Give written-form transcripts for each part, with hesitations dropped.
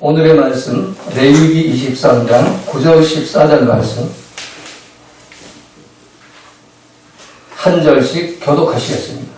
오늘의 말씀 레위기 23장 9절 14절 말씀 한 절씩 교독하시겠습니다.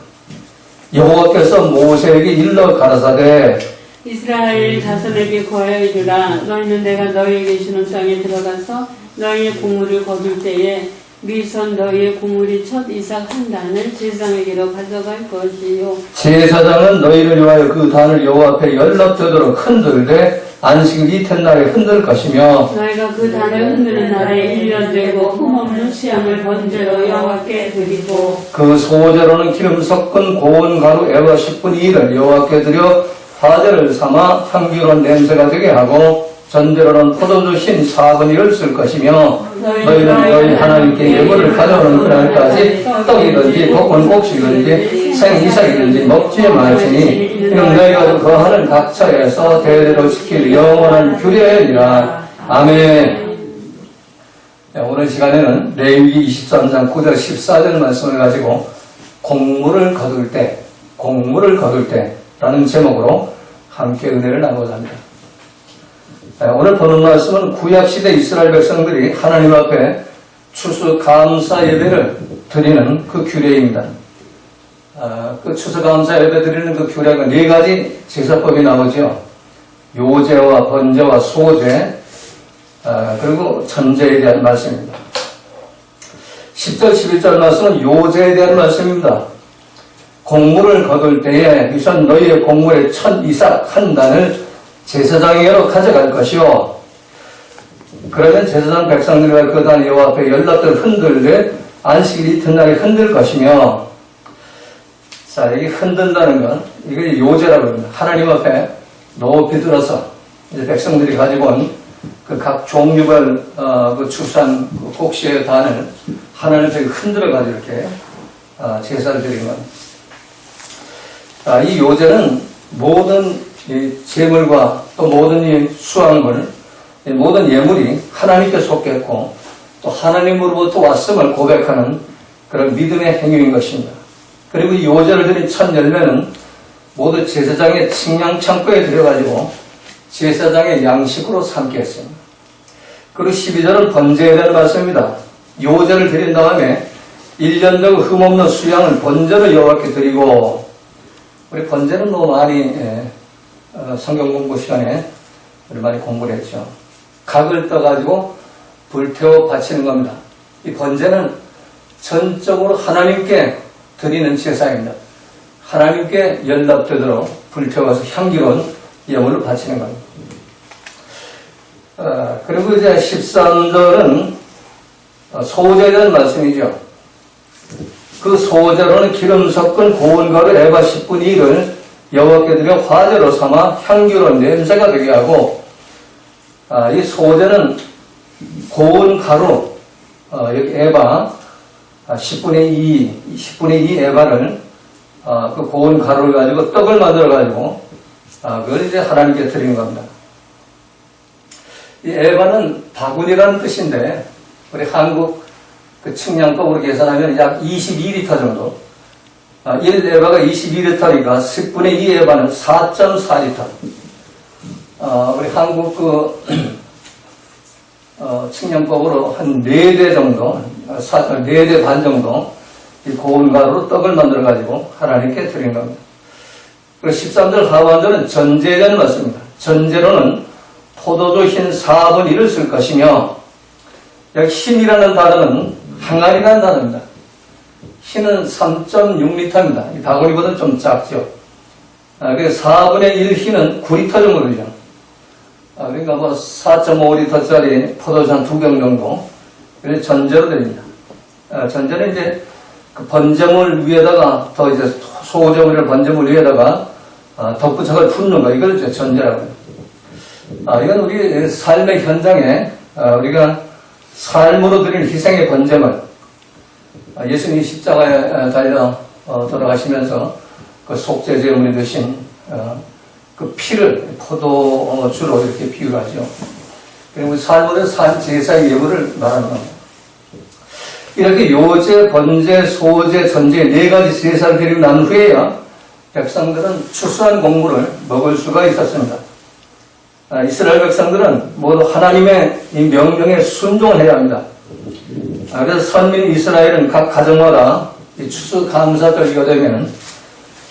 여호와께서 모세에게 일러 가라사대 이스라엘 자손에게 고하여 이르라. 너희는 내가 너희에게 주는 땅에 들어가서 너희의 곡물을 거둘 때에 미선 너희의 곡물이 첫 이삭 한 단을 제사장에게로 가져갈 것이요. 제사장은 너희를 위하여 그 단을 여호와 앞에 연락되도록 흔들되 안식일 이튿날에 흔들 것이며 너희가 그 단을 흔드는 날에 1년 되고 흠없는 수양을 번제로 여호와께 드리고 그 소제로는 기름 섞은 고운 가루 에바 10분의 1을 여호와께 드려 화제를 삼아 향기로운 냄새가 되게 하고 전제로는 포도주 신 4분의 1을 쓸 것이며 너희는 너희 하나님께 예물을 가져오는 그날까지 떡이든지 볶은 곡식이든지 생이삭이든지 먹지 말지니 이는 너희가 거하는 각처에서 대대로 지킬 영원한 규례이니라. 아멘. 오늘 시간에는 레위기 23장 9절 14절 말씀을 가지고 곡물을 거둘 때 라는 제목으로 함께 은혜를 나누고자 합니다. 오늘 보는 말씀은 구약시대 이스라엘 백성들이 하나님 앞에 추수감사 예배를 드리는 그 규례입니다. 그 추수감사 예배 드리는 그 규례가 네 가지 제사법이 나오죠. 요제와 번제와 소제, 그리고 전제에 대한 말씀입니다. 10절 11절 말씀은 요제에 대한 말씀입니다. 곡물을 거둘 때에 우선 너희의 곡물의 첫 이삭 한 단을 제사장에게로 가져갈 것이요. 그러면 제사장 백성들과 그 단 여호와 앞에 연락들 흔들되 안식일 이튿날에 흔들 것이며, 자, 여기 흔든다는 건 이게 요제라고 합니다. 하나님 앞에 높이 들어서 이제 백성들이 가지고 온 그 각 종류별 그 추수한 그 곡식의 단을 하나님 앞에 흔들어 가지고 이렇게 제사를 드리는 겁니다. 이 요제는 모든 이 재물과 또 모든 이 수확물, 모든 예물이 하나님께 속했고 또 하나님으로부터 왔음을 고백하는 그런 믿음의 행위인 것입니다. 그리고 이 요제를 드린 첫 열매는 모두 제사장의 식량 창고에 들여가지고 제사장의 양식으로 삼게 했습니다. 그리고 12절은 번제에 대한 말씀입니다. 요제를 드린 다음에 1년 되고 흠없는 수양을 번제로 여호와께 드리고, 우리 번제는 너무 많이 성경 공부 시간에 우리 많이 공부를 했죠. 각을 떠가지고 불태워 바치는 겁니다. 이 번제는 전적으로 하나님께 드리는 제사입니다. 하나님께 연락되도록 불태워서 향기로운 예물을 바치는 겁니다. 그리고 이제 13절은 소제에 대한 말씀이죠. 그 소제로는 기름 섞은 고운 가루 에바 10분의 1을 여호와께 드려 화제로 삼아 향기로운 냄새가 되게 하고, 이 소제는 고운 가루, 여기 에바 10분의 2 에바를 그 고운 가루를 가지고 떡을 만들어 가지고 그걸 이제 하나님께 드리는 겁니다. 이 에바는 바구니라는 뜻인데 우리 한국 그 측량법으로 계산하면 약 22리터 정도, 1에바가 22리터니까 10분의 2에바는 4.4리터. 우리 한국 측량법으로 한 4대 정도, 4대 반 정도 이 고운 가루로 떡을 만들어가지고 하나님께 드린 겁니다. 그리고 13절 하반절은 전제에 대한 말씀입니다. 전제로는 포도주 흰 4분의 1을 쓸 것이며, 여기 흰이라는 단어는 항아리라는 단어입니다. 흰은 3.6리터입니다. 이 바구니보다는 좀 작죠. 그래서 4분의 1 흰은 9리터 정도 되죠. 그러니까 뭐 4.5리터짜리 포도주 한 2병 정도. 그래서 전제로 드립니다. 전제는 이제 그 번제물 위에다가 더 이제 소제물이나 번제물 위에다가 덧붙여서 붓는 거, 이걸 이제 전제라고 합니다. 이건 우리 삶의 현장에 우리가 삶으로 드리는 희생의 번제물, 예수님이 십자가에 달려 돌아가시면서 그 속죄제물이 되신 그 피를 포도주로 이렇게 비유하죠. 그리고 삶으로 산 제사의 예물을 말하는 겁니다. 이렇게 요제, 번제, 소제, 전제 4가지 제사를 드리고 난 후에야 백성들은 추수한 곡물을 먹을 수가 있었습니다. 이스라엘 백성들은 모두 하나님의 이 명령에 순종을 해야 합니다. 그래서 선민 이스라엘은 각 가정마다 이 추수감사절기가 되면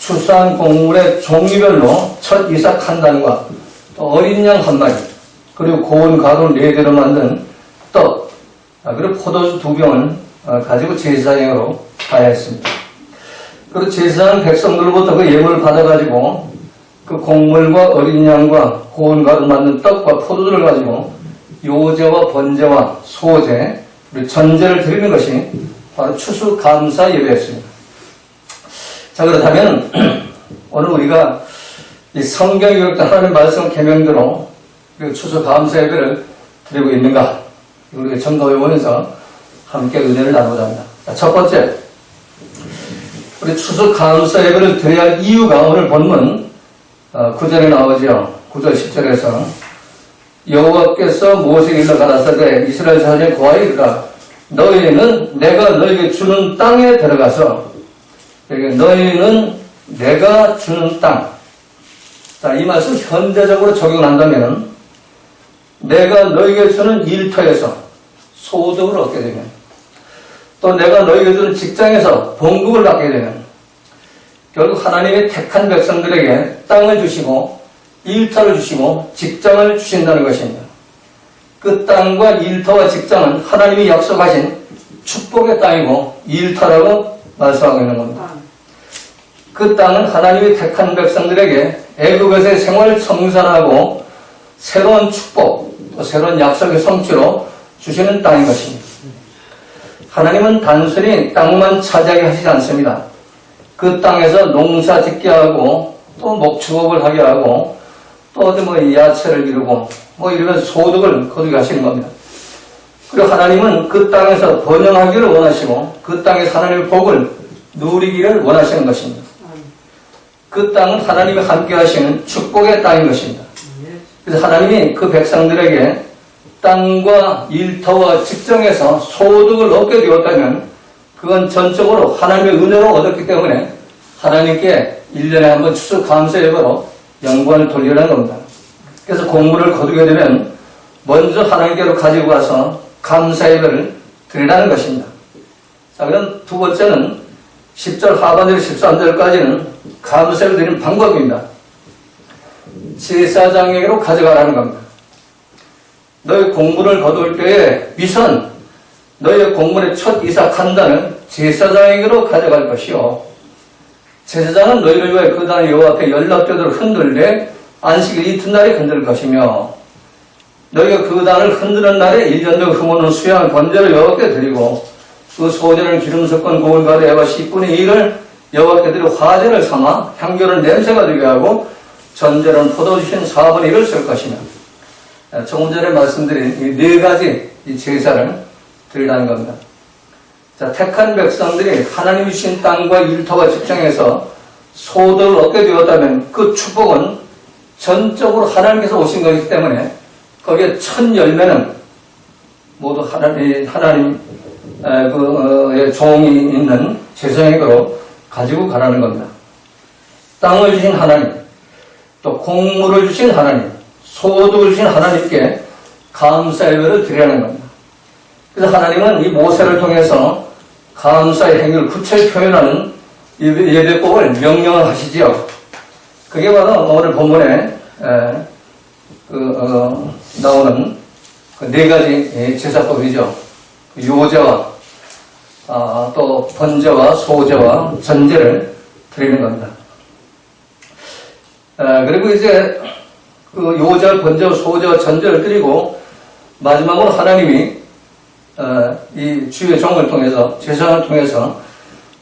추수한 곡물의 종류별로 첫 이삭 한 단과 또 어린 양 한 마리, 그리고 고운 가루 4개로 만든 떡, 그리고 포도주 2병을 가지고 제사장으로 가야 했습니다. 그리고 제사장 백성들로부터 그 예물을 받아가지고 그 곡물과 어린 양과 고운 가루 만든 떡과 포도주를 가지고 요제와 번제와 소제, 그리고 전제를 드리는 것이 바로 추수감사 예배였습니다. 자, 그렇다면 오늘 우리가 이 성경에 기록된 하나님 말씀 계명대로 추수감사 예배를 드리고 있는가? 우리가 점검해 보면서 함께 은혜를 나누고자 합니다. 자, 첫 번째, 우리 추수감사 예배를 드려야 할 이유가 오늘 본문 9절에 나오죠. 9절 10절에서 여호와께서 모세에게 일러 가라사대 이스라엘 자손의 고하여 이르라 너희는 내가 너희에게 주는 땅에 들어가서 너희는 내가 주는 땅. 자, 이 말씀 현재적으로 적용한다면 내가 너희에게 주는 일터에서 소득을 얻게 되면 또 내가 너희에게 주는 직장에서 봉급을 받게 되면 결국 하나님의 택한 백성들에게 땅을 주시고 일터를 주시고 직장을 주신다는 것입니다. 그 땅과 일터와 직장은 하나님이 약속하신 축복의 땅이고 일터라고 말씀하고 있는 겁니다. 그 땅은 하나님이 택한 백성들에게 애굽에서의 생활을 청산하고 새로운 축복, 또 새로운 약속의 성취로 주시는 땅인 것입니다. 하나님은 단순히 땅만 차지하게 하시지 않습니다. 그 땅에서 농사 짓게 하고 또 목축업을 하게 하고 또 어디 야채를 기르고 이러면서 소득을 거두게 하시는 겁니다. 그리고 하나님은 그 땅에서 번영하기를 원하시고 그 땅에서 하나님의 복을 누리기를 원하시는 것입니다. 그 땅은 하나님이 함께 하시는 축복의 땅인 것입니다. 그래서 하나님이 그 백성들에게 땅과 일터와 직장에서 소득을 얻게 되었다면 그건 전적으로 하나님의 은혜로 얻었기 때문에 하나님께 1년에 한 번 추수감사 예배로 영광을 돌리라는 겁니다. 그래서 곡물을 거두게 되면 먼저 하나님께로 가지고 가서 감사 예배를 드리라는 것입니다. 자, 그럼 두 번째는 10절 하반절 13절까지는 감사를 드리는 방법입니다. 제사장에게로 가져가라는 겁니다. 너희 곡물을 거둘 때에 위선 너희의 곡물의 첫 이삭 한 단을 제사장에게로 가져갈 것이요 제사장은 너희를 위하여 그 단을 여호와 앞에 연락되도록 흔들되 안식일 이튿날에 흔들 것이며 너희가 그 단을 흔드는 날에 1년도 흠없는 수양을 번제로 여호와께 드리고 그 소제는 기름 섞은 고운 가루 에바 10분의 1을 여호와께 드리고 화제를 삼아 향기로운 냄새가 되게 하고 전제는 포도주신 4분의 1을 쓸 것이며 조금 전에 말씀드린 이 네 가지 이 제사를 드리라는 겁니다. 자, 택한 백성들이 하나님이 주신 땅과 일터와 직장에서 소득을 얻게 되었다면 그 축복은 전적으로 하나님께서 오신 것이기 때문에 거기에 첫 열매는 모두 하나님의 종이 있는 제사장에게로 가지고 가라는 겁니다. 땅을 주신 하나님, 또 곡물을 주신 하나님, 소득을 주신 하나님께 감사 예배를 드리라는 겁니다. 그래서 하나님은 이 모세를 통해서 감사의 행위를 구체히 표현하는 예배법을 명령을 하시지요. 그게 바로 오늘 본문에 나오는 그 네 가지 제사법이죠. 요제와 또 번제와 소제와 전제를 드리는 겁니다. 그리고 이제 그 요제, 번제와 소제와 전제를 드리고 마지막으로 하나님이 이 주의 종을 통해서 제사장을 통해서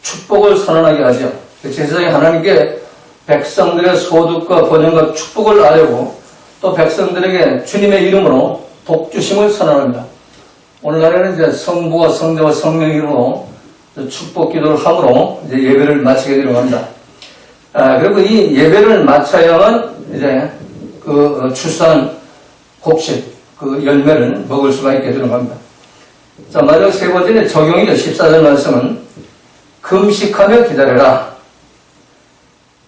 축복을 선언하게 하죠. 제사장이 하나님께 백성들의 소득과 번영과 축복을 아뢰고 또 백성들에게 주님의 이름으로 복주심을 선언합니다. 오늘날에는 이제 성부와 성자와 성령의 이름으로 축복 기도를 함으로 이제 예배를 마치게 되려고 합니다. 그리고 이 예배를 마쳐야만 이제 그 출산 곡식 그 열매를 먹을 수가 있게 되는 겁니다. 자, 마지막 세 번째는 적용이죠. 14절 말씀은 금식하며 기다려라.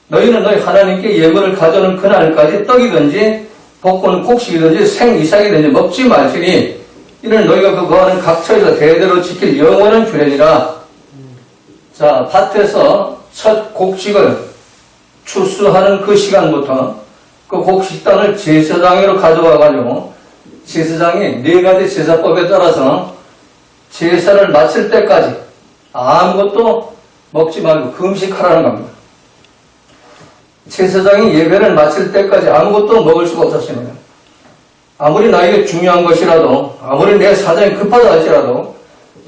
너희는 너희 하나님께 예물을 가져오는 그날까지 떡이든지 복고는 곡식이든지 생이삭이든지 먹지 말지니 이는 너희가 그 거하는 각처에서 대대로 지킬 영원한 규례니라. 자, 밭에서 첫 곡식을 추수하는 그 시간부터 그 곡식 땅을 제사장으로 가져와가지고 제사장이 4가지 제사법에 따라서 제사를 마칠 때까지 아무것도 먹지 말고 금식하라는 겁니다. 제사장이 예배를 마칠 때까지 아무것도 먹을 수가 없었습니다. 아무리 나에게 중요한 것이라도, 아무리 내 사정이 급하다 할지라도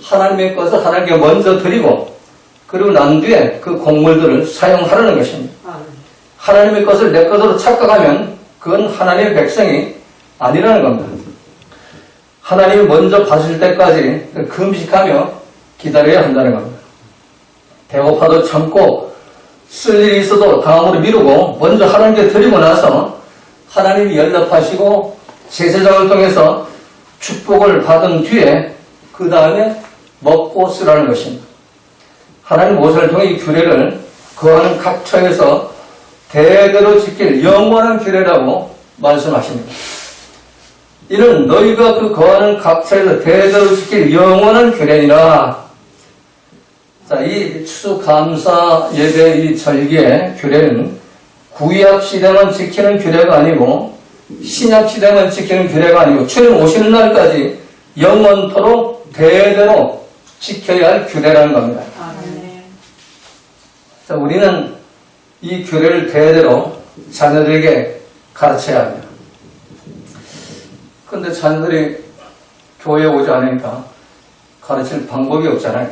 하나님의 것을 하나님께 먼저 드리고 그리고 난 뒤에 그 곡물들을 사용하라는 것입니다. 하나님의 것을 내 것으로 착각하면 그건 하나님의 백성이 아니라는 겁니다. 하나님이 먼저 봐줄 때까지 금식하며 기다려야 한다는 겁니다. 배고파도 참고 쓸 일이 있어도 다음으로 미루고 먼저 하나님께 드리고 나서 하나님이 연락하시고 제사장을 통해서 축복을 받은 뒤에 그 다음에 먹고 쓰라는 것입니다. 하나님 모세를 통해 이 규례를 거하는 각처에서 대대로 지킬 영원한 규례라고 말씀하십니다. 이는 너희가 그 거하는 각처에서 대대로 지킬 영원한 규례니라. 자, 이 추수감사 예배 이 절기의 규례는 구약 시대만 지키는 규례가 아니고 신약 시대만 지키는 규례가 아니고 주님 오시는 날까지 영원토록 대대로 지켜야 할 규례라는 겁니다. 자, 우리는 이 규례를 대대로 자녀들에게 가르쳐야 합니다. 그런데 자녀들이 교회에 오지 않으니까 가르칠 방법이 없잖아요.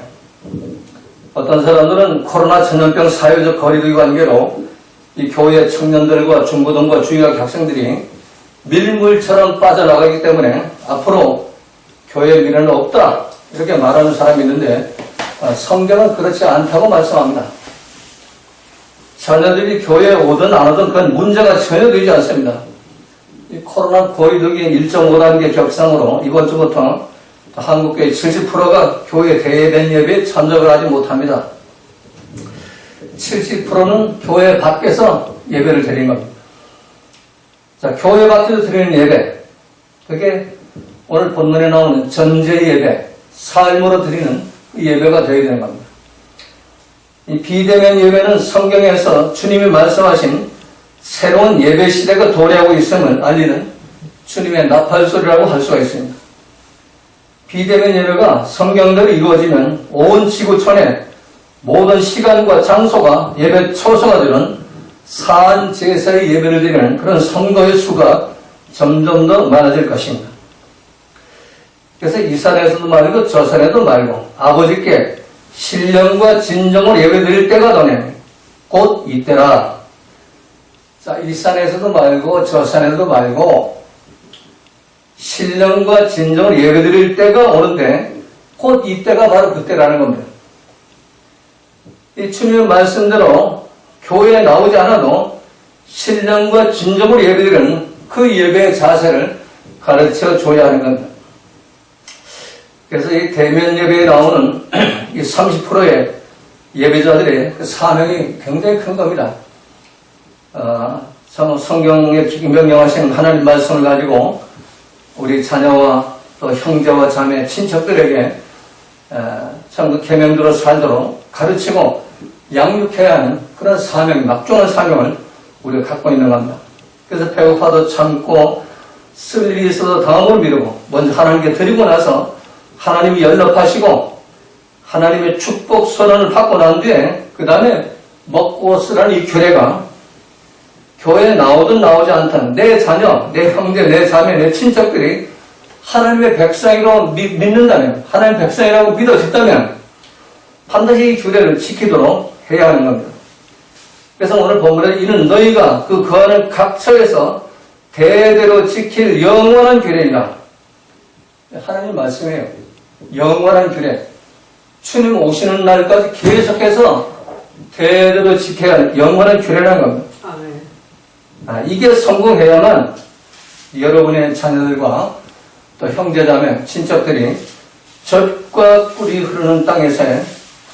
어떤 사람들은 코로나 전염병 사회적 거리두기 관계로 이 교회 청년들과 중고등과 중학교 학생들이 밀물처럼 빠져나가기 때문에 앞으로 교회의 미래는 없다 이렇게 말하는 사람이 있는데 성경은 그렇지 않다고 말씀합니다. 자녀들이 교회에 오든 안 오든 그건 문제가 전혀 되지 않습니다. 이 코로나 거리두기 1.5단계 격상으로 이번 주부터 한국교회 70%가 교회 대예배 예배에 참석을 하지 못합니다. 70%는 교회 밖에서 예배를 드린 겁니다. 자, 교회 밖에서 드리는 예배, 그게 오늘 본문에 나오는 전제 예배, 삶으로 드리는 예배가 되어야 되는 겁니다. 이 비대면 예배는 성경에서 주님이 말씀하신 새로운 예배 시대가 도래하고 있음을 알리는 주님의 나팔소리라고 할 수가 있습니다. 비대면 예배가 성경대로 이루어지면 온 지구촌에 모든 시간과 장소가 예배 초소가 되는 사한 제사의 예배를 드리는 그런 성도의 수가 점점 더 많아질 것입니다. 그래서 이 산에서도 말고 저 산에도 말고 아버지께 신령과 진정으로 예배드릴 때가 도네 곧 이때라. 자, 이 산에서도 말고 저 산에도 말고 신령과 진정으로 예배드릴 때가 오는데 곧 이때가 바로 그때라는 겁니다. 이 주님의 말씀대로 교회에 나오지 않아도 신령과 진정으로 예배드리는 그 예배의 자세를 가르쳐 줘야 하는 겁니다. 그래서 이 대면 예배에 나오는 이 30%의 예배자들의 그 사명이 굉장히 큰 겁니다. 성경에 명령하신 하나님 말씀을 가지고 우리 자녀와 또 형제와 자매, 친척들에게 천국 계명대로 살도록 가르치고 양육해야 하는 그런 사명, 막중한 사명을 우리가 갖고 있는 겁니다. 그래서 배고파도 참고 쓸 일이 있어도 다음을 미루고 먼저 하나님께 드리고 나서 하나님이 연락하시고 하나님의 축복 선언을 받고 난 뒤에 그 다음에 먹고 쓰라는 이 규례가 교회에 나오든 나오지 않든 내 자녀, 내 형제, 내 자매, 내 친척들이 하나님의 백성이라고 믿는다면, 하나님의 백성이라고 믿어졌다면 반드시 이 규례를 지키도록 해야 하는 겁니다. 그래서 오늘 본문에 이는 너희가 그 거하는 각처에서 대대로 지킬 영원한 규례이다. 하나님 말씀이에요. 영원한 규례. 주님 오시는 날까지 계속해서 대대로 지켜야 하는 영원한 규례라는 겁니다. 이게 성공해야만 여러분의 자녀들과 또 형제자매, 친척들이 젖과 꿀이 흐르는 땅에서의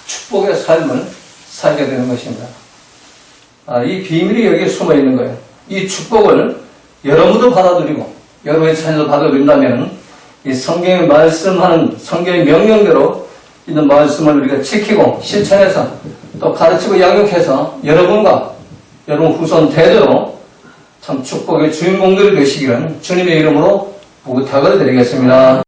축복의 삶을 살게 되는 것입니다. 이 비밀이 여기에 숨어 있는 거예요. 이 축복을 여러분도 받아들이고 여러분의 자녀도 받아들인다면 이 성경에 말씀하는 성경의 명령대로 있는 말씀을 우리가 지키고 실천해서 또 가르치고 양육해서 여러분과 여러분 후손 대대로 참 축복의 주인공들이 되시기를 주님의 이름으로 부탁을 드리겠습니다.